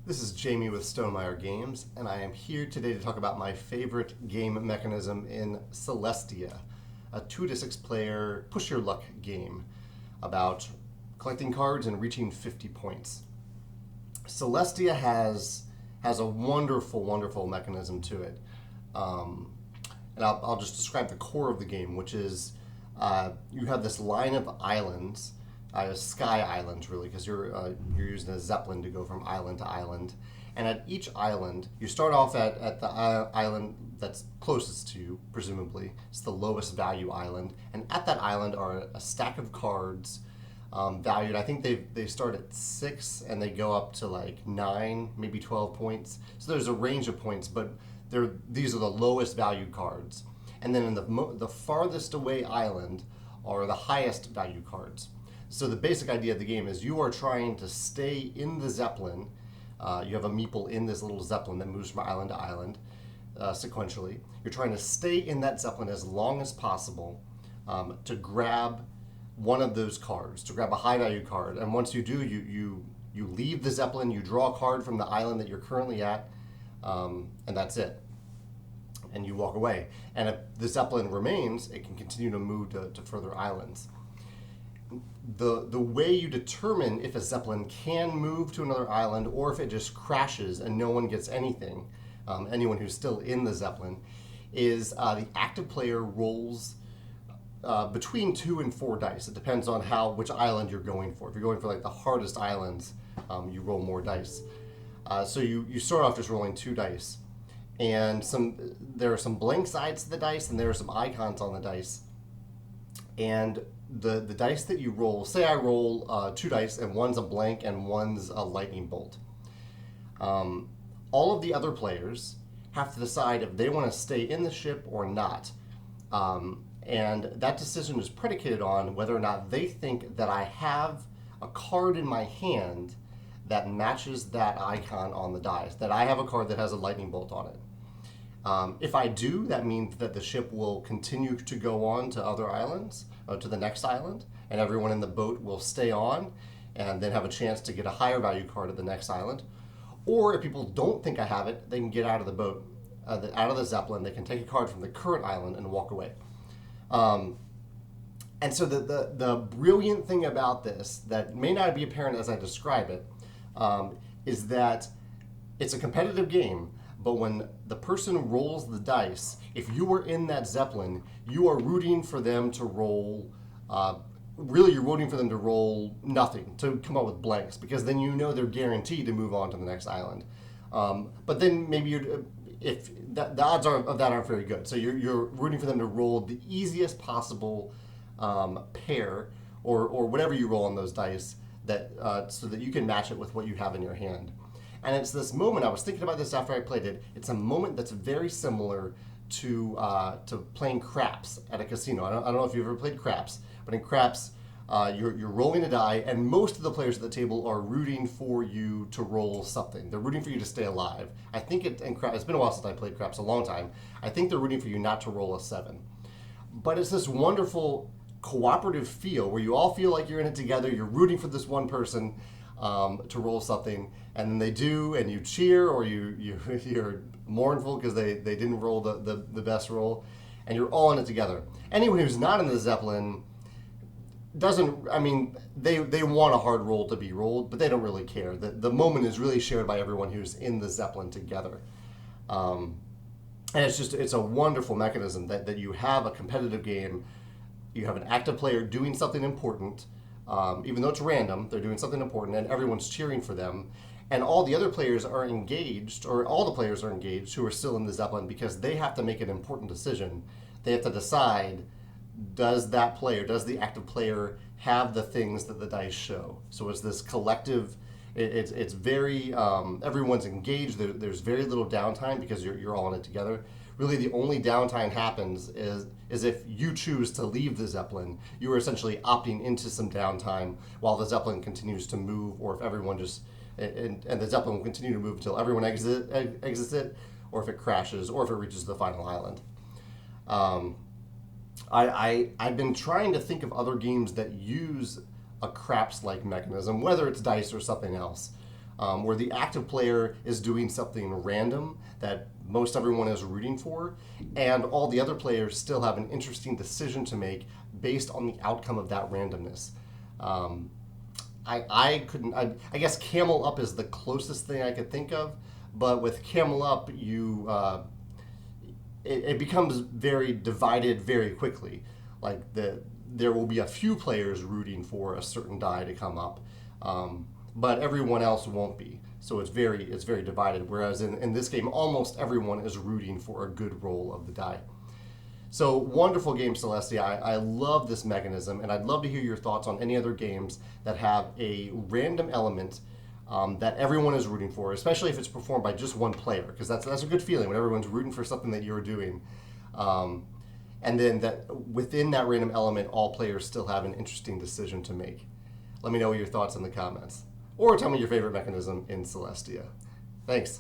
This is Jamey with Stonemeyer Games, and I am here today to talk about my favorite game mechanism in Celestia, a 2 to 6 player push your luck game about collecting cards and reaching 50 points. Celestia has a wonderful mechanism to it. And I'll just describe the core of the game, which is you have this line of islands, sky islands really, because you're using a zeppelin to go from island to island. And at each island, you start off at the island that's closest to you, presumably. It's the lowest value island. And at that island are a stack of cards valued. I think they start at 6 and they go up to like 9, maybe 12 points. So there's a range of points, but these are the lowest valued cards. And then in the farthest away island are the highest value cards. So the basic idea of the game is you are trying to stay in the zeppelin. You have a meeple in this little zeppelin that moves from island to island sequentially. You're trying to stay in that zeppelin as long as possible to grab one of those cards, to grab a high value card. And once you do, you leave the zeppelin, you draw a card from the island that you're currently at, and that's it. And you walk away. And if the zeppelin remains, it can continue to move to further islands. The way you determine if a zeppelin can move to another island or if it just crashes and no one gets anything, anyone who's still in the zeppelin, is the active player rolls between 2 and 4 dice. It depends on which island you're going for. If you're going for like the hardest islands, you roll more dice. So you start off just rolling 2 dice. And there are some blank sides to the dice and there are some icons on the dice. And the dice that you roll, say I roll 2 dice and one's a blank and one's a lightning bolt. All of the other players have to decide if they want to stay in the ship or not. And that decision is predicated on whether or not they think that I have a card in my hand that matches that icon on the dice, that I have a card that has a lightning bolt on it. If I do, that means that the ship will continue to go on to other islands, to the next island, and everyone in the boat will stay on and then have a chance to get a higher value card at the next island. Or if people don't think I have it, they can get out of the boat, out of the zeppelin, they can take a card from the current island and walk away. And so the brilliant thing about this, that may not be apparent as I describe it, is that it's a competitive game, but when the person rolls the dice, if you were in that zeppelin, you are rooting for them to roll, really you're rooting for them to roll nothing, to come up with blanks, because then you know they're guaranteed to move on to the next island. But then maybe the odds of that aren't very good. So you're rooting for them to roll the easiest possible pair, or whatever you roll on those dice, so that you can match it with what you have in your hand. And it's this moment, I was thinking about this after I played it, it's a moment that's very similar to playing craps at a casino. I don't know if you've ever played craps, but in craps, you're rolling a die, and most of the players at the table are rooting for you to roll something. They're rooting for you to stay alive. I think it's been a while since I played craps, a long time. I think they're rooting for you not to roll a 7. But it's this wonderful cooperative feel where you all feel like you're in it together, you're rooting for this one person to roll something, and then they do, and you cheer, or you're mournful because they didn't roll the best roll, and you're all in it together. Anyone who's not in the zeppelin they want a hard roll to be rolled, but they don't really care. The moment is really shared by everyone who's in the zeppelin together. And it's a wonderful mechanism that you have a competitive game, you have an active player doing something important, even though it's random, they're doing something important, and everyone's cheering for them. And all the other players are engaged, or all the players are engaged who are still in the zeppelin, because they have to make an important decision. They have to decide, does the active player have the things that the dice show? So it's this collective, it's very, everyone's engaged, there's very little downtime because you're all in it together. Really the only downtime happens is if you choose to leave the zeppelin, you are essentially opting into some downtime while the zeppelin continues to move, or if everyone just, and the zeppelin will continue to move until everyone exits it, or if it crashes, or if it reaches the final island. I've been trying to think of other games that use a craps-like mechanism, whether it's dice or something else. where the active player is doing something random that most everyone is rooting for, and all the other players still have an interesting decision to make based on the outcome of that randomness. I guess Camel Up is the closest thing I could think of, but with Camel Up, it becomes very divided very quickly. Like there will be a few players rooting for a certain die to come up, but everyone else won't be. So it's very divided. Whereas in this game, almost everyone is rooting for a good roll of the die. So wonderful game, Celestia. I love this mechanism, and I'd love to hear your thoughts on any other games that have a random element that everyone is rooting for, especially if it's performed by just one player, because that's a good feeling when everyone's rooting for something that you're doing. And then that within that random element, all players still have an interesting decision to make. Let me know your thoughts in the comments. Or tell me your favorite mechanism in Celestia. Thanks.